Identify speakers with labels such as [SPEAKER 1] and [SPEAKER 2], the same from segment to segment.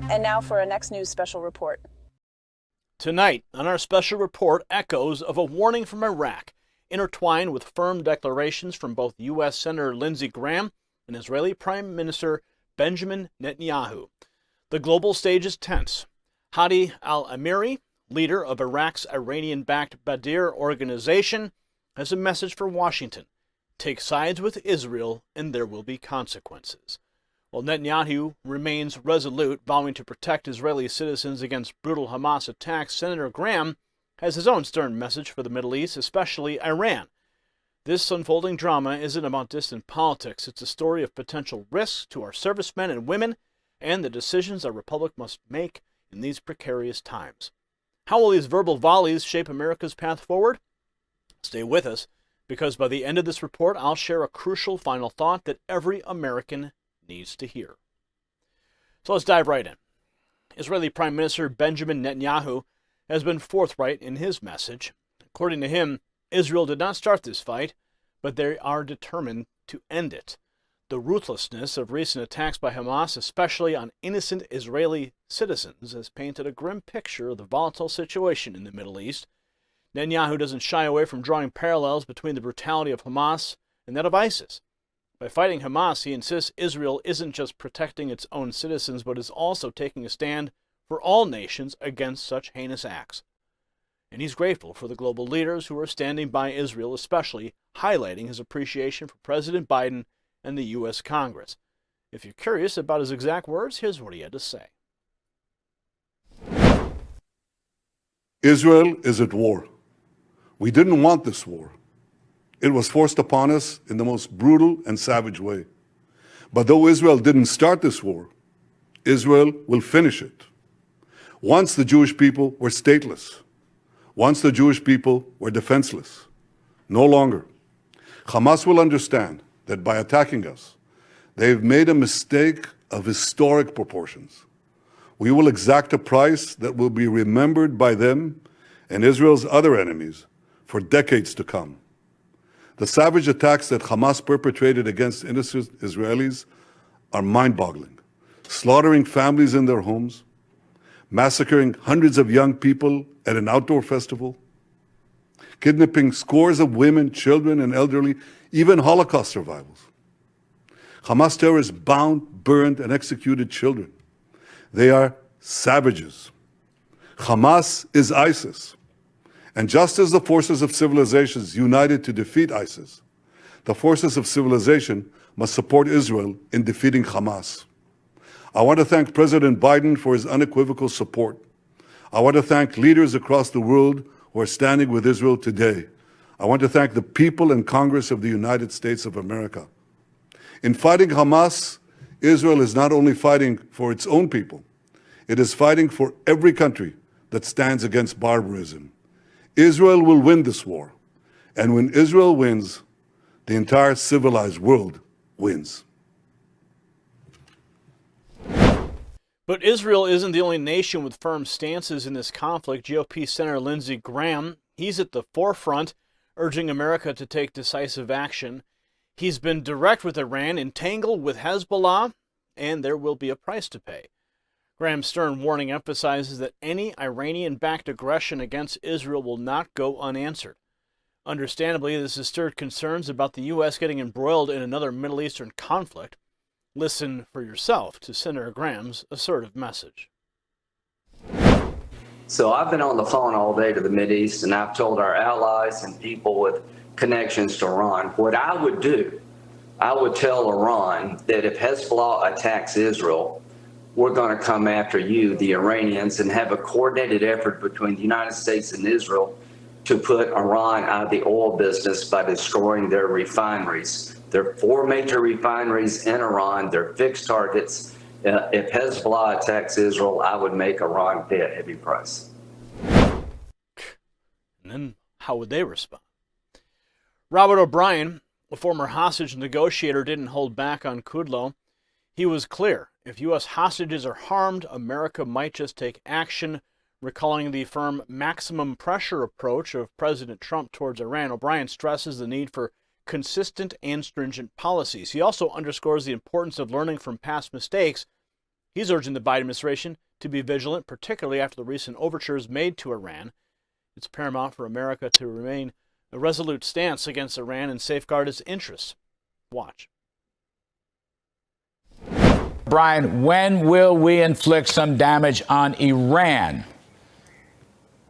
[SPEAKER 1] And now for our next news special report.
[SPEAKER 2] Tonight, on our special report, echoes of a warning from Iraq, intertwined with firm declarations from both U.S. Senator Lindsey Graham and Israeli Prime Minister Benjamin Netanyahu. The global stage is tense. Hadi al-Amiri, leader of Iraq's Iranian-backed Badr organization, has a message for Washington. Take sides with Israel and there will be consequences. While Netanyahu remains resolute, vowing to protect Israeli citizens against brutal Hamas attacks, Senator Graham has his own stern message for the Middle East, especially Iran. This unfolding drama isn't about distant politics. It's a story of potential risks to our servicemen and women and the decisions our republic must make in these precarious times. How will these verbal volleys shape America's path forward? Stay with us, because by the end of this report, I'll share a crucial final thought that every American needs to hear. So let's dive right in. Israeli Prime Minister Benjamin Netanyahu has been forthright in his message. According to him, Israel did not start this fight, but they are determined to end it. The ruthlessness of recent attacks by Hamas, especially on innocent Israeli citizens, has painted a grim picture of the volatile situation in the Middle East. Netanyahu doesn't shy away from drawing parallels between the brutality of Hamas and that of ISIS. By fighting Hamas, he insists Israel isn't just protecting its own citizens, but is also taking a stand for all nations against such heinous acts. And he's grateful for the global leaders who are standing by Israel, especially highlighting his appreciation for President Biden and the U.S. Congress. If you're curious about his exact words, here's what he had to say.
[SPEAKER 3] Israel is at war. We didn't want this war. It was forced upon us in the most brutal and savage way. But though Israel didn't start this war, Israel will finish it. Once the Jewish people were stateless. Once the Jewish people were defenseless. No longer. Hamas will understand that by attacking us, they've made a mistake of historic proportions. We will exact a price that will be remembered by them and Israel's other enemies for decades to come. The savage attacks that Hamas perpetrated against innocent Israelis are mind-boggling, slaughtering families in their homes, massacring hundreds of young people at an outdoor festival, kidnapping scores of women, children, and elderly, even Holocaust survivors. Hamas terrorists bound, burned, and executed children. They are savages. Hamas is ISIS. And just as the forces of civilizations united to defeat ISIS, the forces of civilization must support Israel in defeating Hamas. I want to thank President Biden for his unequivocal support. I want to thank leaders across the world who are standing with Israel today. I want to thank the people and Congress of the United States of America. In fighting Hamas, Israel is not only fighting for its own people, it is fighting for every country that stands against barbarism. Israel will win this war. And when Israel wins, the entire civilized world wins.
[SPEAKER 2] But Israel isn't the only nation with firm stances in this conflict. GOP Senator Lindsey Graham, he's at the forefront, urging America to take decisive action. He's been direct with Iran, entangled with Hezbollah, and there will be a price to pay. Graham's stern warning emphasizes that any Iranian-backed aggression against Israel will not go unanswered. Understandably, this has stirred concerns about the U.S. getting embroiled in another Middle Eastern conflict. Listen for yourself to Senator Graham's assertive message.
[SPEAKER 4] So I've been on the phone all day to the Mideast, and I've told our allies and people with connections to Iran, what I would do, I would tell Iran that if Hezbollah attacks Israel, we're going to come after you, the Iranians, and have a coordinated effort between the United States and Israel to put Iran out of the oil business by destroying their refineries. There are 4 major refineries in Iran. They're fixed targets. If Hezbollah attacks Israel, I would make Iran pay a heavy price.
[SPEAKER 2] And then how would they respond? Robert O'Brien, a former hostage negotiator, didn't hold back on Kudlow. He was clear. If U.S. hostages are harmed, America might just take action. Recalling the firm maximum pressure approach of President Trump towards Iran, O'Brien stresses the need for consistent and stringent policies. He also underscores the importance of learning from past mistakes. He's urging the Biden administration to be vigilant, particularly after the recent overtures made to Iran. It's paramount for America to remain a resolute stance against Iran and safeguard its interests. Watch.
[SPEAKER 5] Brian, when will we inflict some damage on Iran?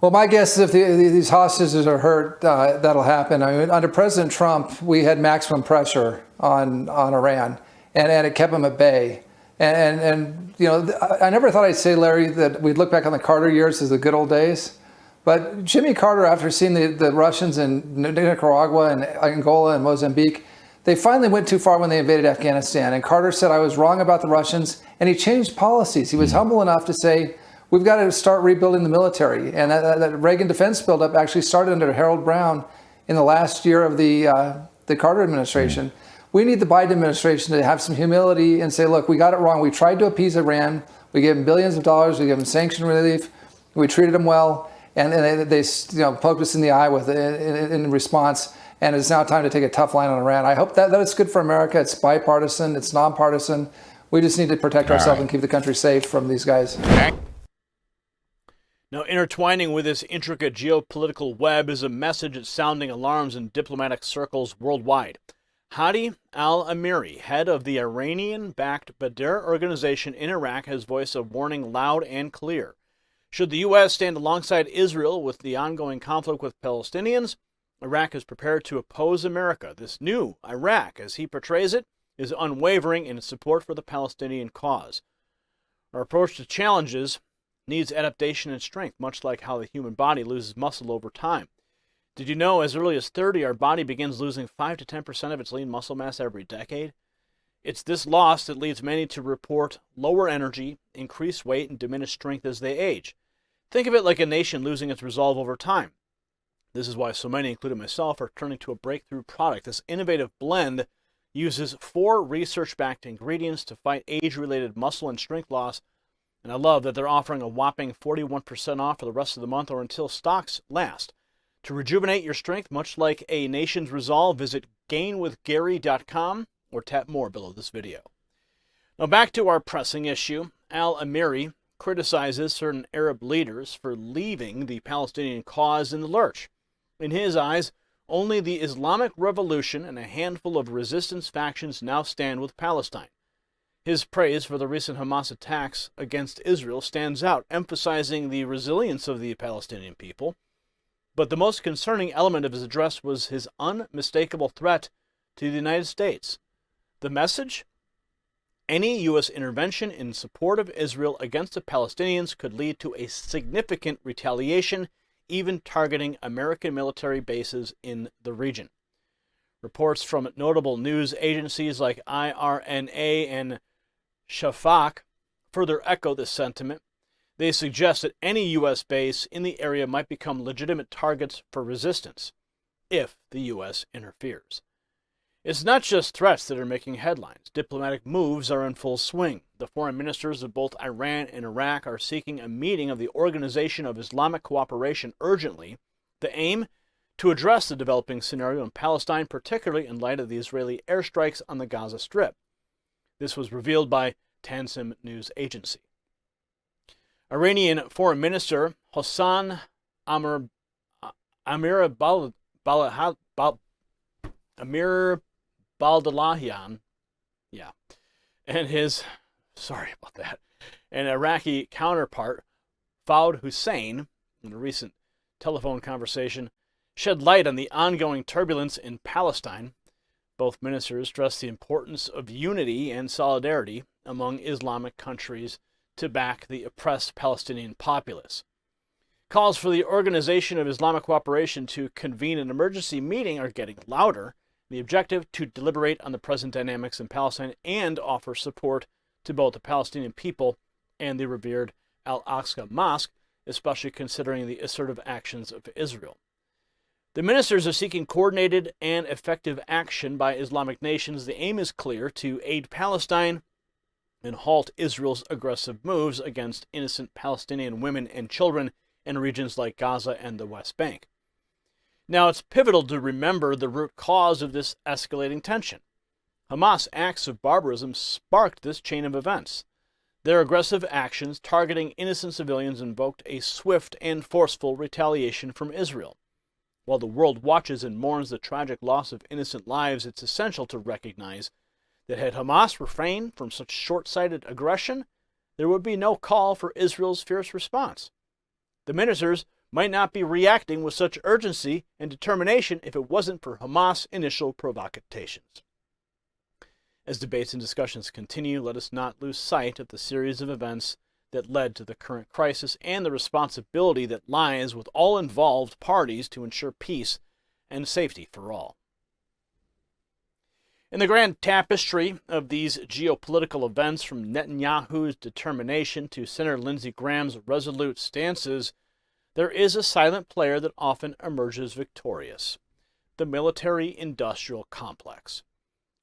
[SPEAKER 6] Well, my guess is if these hostages are hurt, that'll happen. I mean, under President Trump, we had maximum pressure on Iran, and it kept them at bay. And you know, I never thought I'd say, Larry, that we'd look back on the Carter years as the good old days. But Jimmy Carter, after seeing the Russians in Nicaragua and Angola and Mozambique, they finally went too far when they invaded Afghanistan. And Carter said, I was wrong about the Russians, and he changed policies. He was humble enough to say, we've got to start rebuilding the military. And that Reagan defense buildup actually started under Harold Brown in the last year of the Carter administration. We need the Biden administration to have some humility and say, look, we got it wrong. We tried to appease Iran. We gave them billions of dollars. We gave them sanction relief. We treated them well. And they poked us in the eye with in response. And it's now time to take a tough line on Iran. I hope that it's good for America. It's bipartisan. It's nonpartisan. We just need to protect ourselves and keep the country safe from these guys.
[SPEAKER 2] Now, intertwining with this intricate geopolitical web is a message that's sounding alarms in diplomatic circles worldwide. Hadi al-Amiri, head of the Iranian-backed Badr organization in Iraq, has voiced a warning loud and clear. Should the U.S. stand alongside Israel with the ongoing conflict with Palestinians, Iraq is prepared to oppose America. This new Iraq, as he portrays it, is unwavering in its support for the Palestinian cause. Our approach to challenges needs adaptation and strength, much like how the human body loses muscle over time. Did you know as early as 30, our body begins losing 5 to 10% of its lean muscle mass every decade? It's this loss that leads many to report lower energy, increased weight, and diminished strength as they age. Think of it like a nation losing its resolve over time. This is why so many, including myself, are turning to a breakthrough product. This innovative blend uses 4 research-backed ingredients to fight age-related muscle and strength loss, and I love that they're offering a whopping 41% off for the rest of the month or until stocks last. To rejuvenate your strength, much like a nation's resolve, visit gainwithgary.com or tap more below this video. Now back to our pressing issue. Al-Amiri criticizes certain Arab leaders for leaving the Palestinian cause in the lurch. In his eyes, only the Islamic Revolution and a handful of resistance factions now stand with Palestine. His praise for the recent Hamas attacks against Israel stands out, emphasizing the resilience of the Palestinian people. But the most concerning element of his address was his unmistakable threat to the United States. The message? Any U.S. intervention in support of Israel against the Palestinians could lead to a significant retaliation, even targeting American military bases in the region. Reports from notable news agencies like IRNA and Shafak further echo this sentiment. They suggest that any U.S. base in the area might become legitimate targets for resistance if the U.S. interferes. It's not just threats that are making headlines. Diplomatic moves are in full swing. The foreign ministers of both Iran and Iraq are seeking a meeting of the Organization of Islamic Cooperation urgently. The aim? To address the developing scenario in Palestine, particularly in light of the Israeli airstrikes on the Gaza Strip. This was revealed by Tansim News Agency. Iranian Foreign Minister Hossein Amir Baldalahian, and his, and Iraqi counterpart Fawad Hussein, in a recent telephone conversation, shed light on the ongoing turbulence in Palestine. Both ministers stressed the importance of unity and solidarity among Islamic countries to back the oppressed Palestinian populace. Calls for the Organization of Islamic Cooperation to convene an emergency meeting are getting louder. The objective to deliberate on the present dynamics in Palestine and offer support to both the Palestinian people and the revered Al-Aqsa Mosque, especially considering the assertive actions of Israel. The ministers are seeking coordinated and effective action by Islamic nations. The aim is clear: to aid Palestine and halt Israel's aggressive moves against innocent Palestinian women and children in regions like Gaza and the West Bank. Now, it's pivotal to remember the root cause of this escalating tension. Hamas' acts of barbarism sparked this chain of events. Their aggressive actions targeting innocent civilians invoked a swift and forceful retaliation from Israel. While the world watches and mourns the tragic loss of innocent lives, it's essential to recognize that had Hamas refrained from such short-sighted aggression, there would be no call for Israel's fierce response. The ministers might not be reacting with such urgency and determination if it wasn't for Hamas' initial provocations. As debates and discussions continue, let us not lose sight of the series of events that led to the current crisis and the responsibility that lies with all involved parties to ensure peace and safety for all. In the grand tapestry of these geopolitical events, from Netanyahu's determination to Senator Lindsey Graham's resolute stances, there is a silent player that often emerges victorious: the military-industrial complex.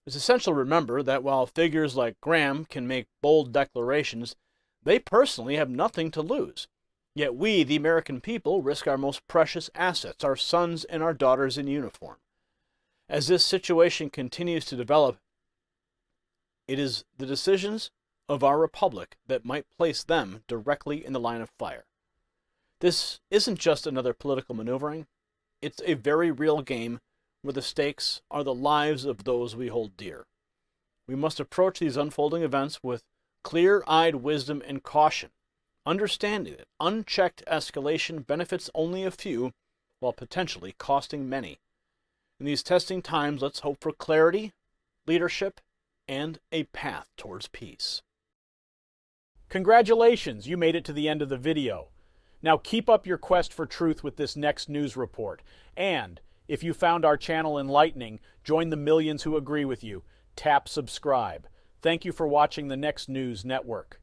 [SPEAKER 2] It's essential to remember that while figures like Graham can make bold declarations, they personally have nothing to lose. Yet we, the American people, risk our most precious assets, our sons and our daughters in uniform. As this situation continues to develop, it is the decisions of our republic that might place them directly in the line of fire. This isn't just another political maneuvering. It's a very real game where the stakes are the lives of those we hold dear. We must approach these unfolding events with clear-eyed wisdom and caution, understanding that unchecked escalation benefits only a few while potentially costing many. In these testing times, let's hope for clarity, leadership, and a path towards peace.
[SPEAKER 7] Congratulations, you made it to the end of the video. Now keep up your quest for truth with this next news report. And if you found our channel enlightening, join the millions who agree with you. Tap subscribe. Thank you for watching the Next News Network.